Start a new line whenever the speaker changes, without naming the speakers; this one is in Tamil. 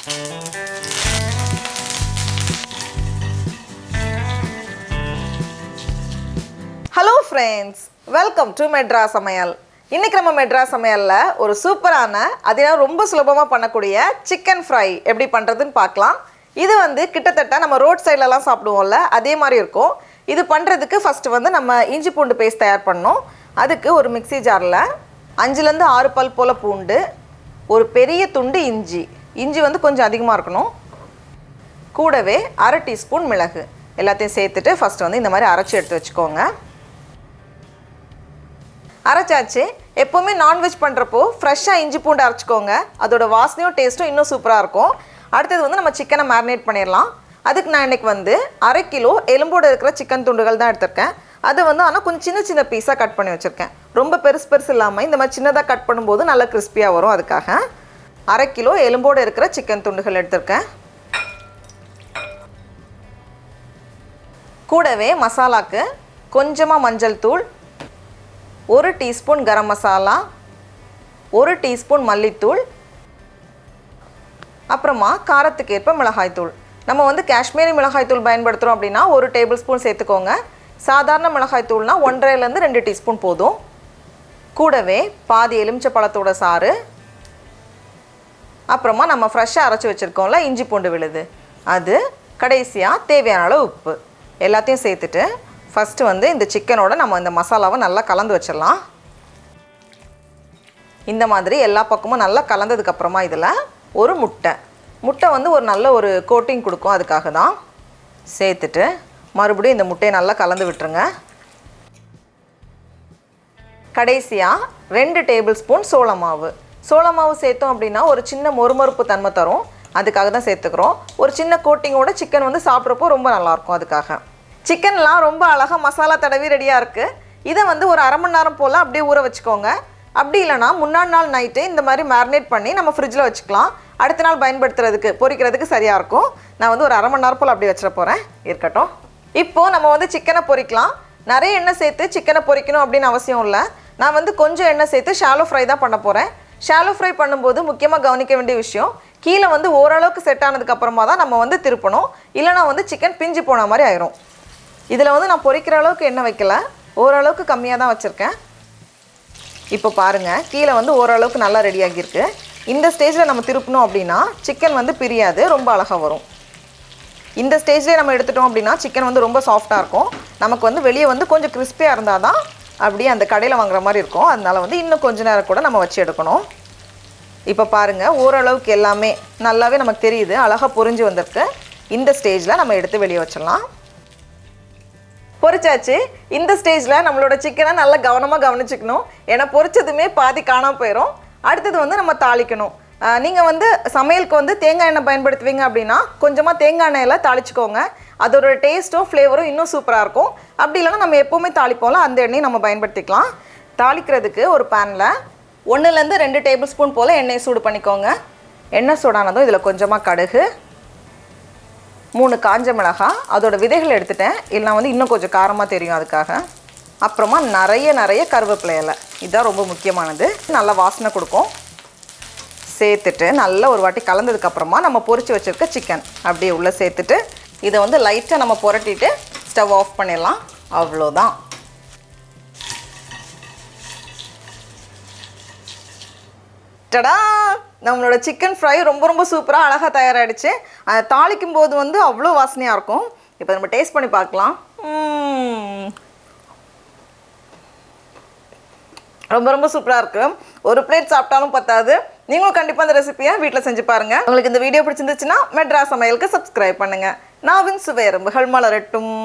Hello friends, welcome to Madras சமையல். இன்றைக்கி நம்ம மெட்ராஸ் சமையலில் ஒரு சூப்பரான அதே ரொம்ப சுலபமாக பண்ணக்கூடிய சிக்கன் ஃப்ரை எப்படி பண்ணுறதுன்னு பார்க்கலாம். இது கிட்டத்தட்ட நம்ம ரோட் சைட்லலாம் சாப்பிடுவோம்ல, அதே மாதிரி இருக்கும். இது பண்ணுறதுக்கு ஃபஸ்ட்டு நம்ம இஞ்சி பூண்டு பேஸ்ட் தயார் பண்ணணும். அதுக்கு ஒரு மிக்ஸி ஜாரில் 5லேருந்து 6 பல் போல் பூண்டு, ஒரு பெரிய துண்டு இஞ்சி கொஞ்சம் அதிகமாக இருக்கணும். கூடவே 1/2 டீஸ்பூன் மிளகு எல்லாத்தையும் சேர்த்துட்டு ஃபஸ்ட்டு இந்த மாதிரி அரைச்சி எடுத்து வச்சுக்கோங்க. அரைச்சாச்சு. எப்போவுமே நான்வெஜ் பண்ணுறப்போ ஃப்ரெஷ்ஷாக இஞ்சி பூண்டு அரைச்சிக்கோங்க. அதோட வாசனையும் டேஸ்ட்டும் இன்னும் சூப்பராக இருக்கும். அடுத்தது நம்ம சிக்கனை மேரினேட் பண்ணிடலாம். அதுக்கு நான் இன்றைக்கி 1/2 கிலோ எலும்போடு இருக்கிற சிக்கன் துண்டுகள் தான் எடுத்திருக்கேன். அது ஆனால் கொஞ்சம் சின்ன சின்ன பீஸாக கட் பண்ணி வச்சுருக்கேன். ரொம்ப பெருசு இல்லாமல் இந்த மாதிரி சின்னதாக கட் பண்ணும்போது நல்லா கிறிஸ்பியாக வரும். அதுக்காக 1/2 கிலோ எலும்போடு இருக்கிற சிக்கன் துண்டுகள் எடுத்திருக்கேன். கூடவே மசாலாக்கு கொஞ்சமாக மஞ்சள் தூள், 1 டீஸ்பூன் கரம் மசாலா, 1 டீஸ்பூன் மல்லித்தூள், அப்புறமா காரத்துக்கு ஏற்ப மிளகாய்த்தூள். நம்ம காஷ்மீரி மிளகாய்த்தூள் பயன்படுத்துகிறோம் அப்படின்னா 1 டேபிள் ஸ்பூன் சேர்த்துக்கோங்க. சாதாரண மிளகாய்த்தூள்னால் 1.5லேருந்து 2 டீஸ்பூன் போதும். கூடவே பாதி எலுமிச்சை பழத்தோட சாறு, அப்புறமா நம்ம ஃப்ரெஷ்ஷாக அரைச்சி வச்சுருக்கோம்ல இஞ்சி பூண்டு விழுது, அது, கடைசியாக தேவையான அளவு உப்பு எல்லாத்தையும் சேர்த்துட்டு ஃபஸ்ட்டு இந்த சிக்கனோட நம்ம இந்த மசாலாவை நல்லா கலந்து வச்சிடலாம். இந்த மாதிரி எல்லா பக்கமும் நல்லா கலந்ததுக்கப்புறமா இதில் ஒரு முட்டை ஒரு நல்ல ஒரு கோட்டிங் கொடுக்கும். அதுக்காக தான் சேர்த்துட்டு மறுபடியும் இந்த முட்டையை நல்லா கலந்து விட்டுருங்க. கடைசியாக 2 டேபிள் ஸ்பூன் சோள மாவு சேர்த்தோம் அப்படின்னா ஒரு சின்ன மொறுமொறுப்பு தன்மை தரும். அதுக்காக தான் சேர்த்துக்கிறோம். ஒரு சின்ன கோட்டிங்கோட சிக்கன் சாப்பிட்றப்போ ரொம்ப நல்லாயிருக்கும். அதுக்காக சிக்கன்லாம் ரொம்ப அழகாக மசாலா தடவி ரெடியாக இருக்குது. இதை ஒரு 1/2 மணி நேரம் போல் அப்படியே ஊற வச்சுக்கோங்க. அப்படி இல்லைனா முன்னாடி நாள் நைட்டு இந்த மாதிரி மேரினேட் பண்ணி நம்ம ஃப்ரிட்ஜில் வச்சுக்கலாம். அடுத்த நாள் பயன்படுத்துறதுக்கு பொரிக்கிறதுக்கு சரியாக இருக்கும். நான் ஒரு 1/2 மணி நேரம் போல் அப்படி வச்சிட போகிறேன். இருக்கட்டும். இப்போது நம்ம சிக்கனை பொரிக்கலாம். நிறைய எண்ணெய் சேர்த்து சிக்கனை பொரிக்கணும் அப்படின்னு அவசியம் இல்லை. நான் கொஞ்சம் எண்ணெய் சேர்த்து ஷாலோ ஃப்ரை தான் பண்ண போகிறேன். ஷாலோ ஃப்ரை பண்ணும்போது முக்கியமாக கவனிக்க வேண்டிய விஷயம், கீழே ஓரளவுக்கு செட் ஆனதுக்கப்புறமா தான் நம்ம திருப்பணும். இல்லைனா சிக்கன் பிஞ்சு போன மாதிரி ஆயிரும். இதில் நான் பொரிக்கிற அளவுக்கு எண்ணெய் வைக்கல, ஓரளவுக்கு கம்மியாக தான் வச்சுருக்கேன். இப்போ பாருங்கள், கீழே ஓரளவுக்கு நல்லா ரெடியாகிருக்கு. இந்த ஸ்டேஜில் நம்ம திருப்பணும் அப்படின்னா சிக்கன் பிரியாது, ரொம்ப அழகாக வரும். இந்த ஸ்டேஜ்லேயே நம்ம எடுத்துட்டோம் அப்படின்னா சிக்கன் ரொம்ப சாஃப்டாக இருக்கும். நமக்கு வெளியே கொஞ்சம் கிறிஸ்பியாக இருந்தால் தான் அப்படியே அந்த கடையில் வாங்குற மாதிரி இருக்கும். அதனால் இன்னும் கொஞ்சம் நேரம் கூட நம்ம வச்சு எடுக்கணும். இப்போ பாருங்கள், ஓரளவுக்கு எல்லாமே நல்லாவே நமக்கு தெரியுது, அழகாக பொரிஞ்சு வந்திருக்கு. இந்த ஸ்டேஜில் நம்ம எடுத்து வெளியே வச்சிடலாம். பொரிச்சாச்சு. இந்த ஸ்டேஜில் நம்மளோட சிக்கனை நல்லா கவனமாக கவனிச்சிக்கணும். ஏன்னா பொரிச்சதுமே பாதி காணாமல் போயிடும். அடுத்தது நம்ம தாளிக்கணும். நீங்கள் சமையலுக்கு தேங்காய் எண்ணெய் பயன்படுத்துவீங்க அப்படின்னா கொஞ்சமாக தேங்காய் எண்ணெயில் தாளிச்சிக்கோங்க. அதோட டேஸ்ட்டும் ஃப்ளேவரும் இன்னும் சூப்பராக இருக்கும். அப்படி இல்லைனா நம்ம எப்போவுமே தாளிப்போம்ல, அந்த எண்ணெயை நம்ம பயன்படுத்திக்கலாம். தாளிக்கிறதுக்கு ஒரு பேனில் 1லேருந்து 2 டேபிள் ஸ்பூன் போல் எண்ணெயை சூடு பண்ணிக்கோங்க. எண்ணெய் சூடானதும் இதில் கொஞ்சமாக கடுகு, 3 காஞ்ச மிளகாய், அதோட விதைகள் எடுத்துட்டேன். இல்லைனா இன்னும் கொஞ்சம் காரமாக தெரியும் அதுக்காக. அப்புறமா நிறைய கருவேப்பிலை இலை, இதுதான் ரொம்ப முக்கியமானது, நல்லா வாசனை கொடுக்கும். சேர்த்துட்டு நல்லா ஒரு வாட்டி கலந்ததுக்கப்புறமா நம்ம பொரிச்சு வச்சுருக்க சிக்கன் அப்படியே உள்ளே சேர்த்துட்டு இதை லைட்டாக நம்ம புரட்டிட்டு ஸ்டவ் ஆஃப் பண்ணிடலாம். அவ்வளோதான். டடா, நம்மளோட சிக்கன் ஃப்ரை ரொம்ப சூப்பராக அழகாக தயாராகிடுச்சு. அதை தாளிக்கும் போது அவ்வளோ வாசனையாக இருக்கும். இப்போ நம்ம டேஸ்ட் பண்ணி பார்க்கலாம். ரொம்ப சூப்பராக இருக்குது. ஒரு பிளேட் சாப்பிட்டாலும் பத்தாது. நீங்களும் கண்டிப்பாக இந்த ரெசிபியை வீட்டில் செஞ்சு பாருங்கள். உங்களுக்கு இந்த வீடியோ பிடிச்சிருந்துச்சுன்னா மெட்ராஸ் சமையலுக்கு சப்ஸ்கிரைப் பண்ணுங்கள். நாவின் சுவை எறும்புகள் மலரட்டும்.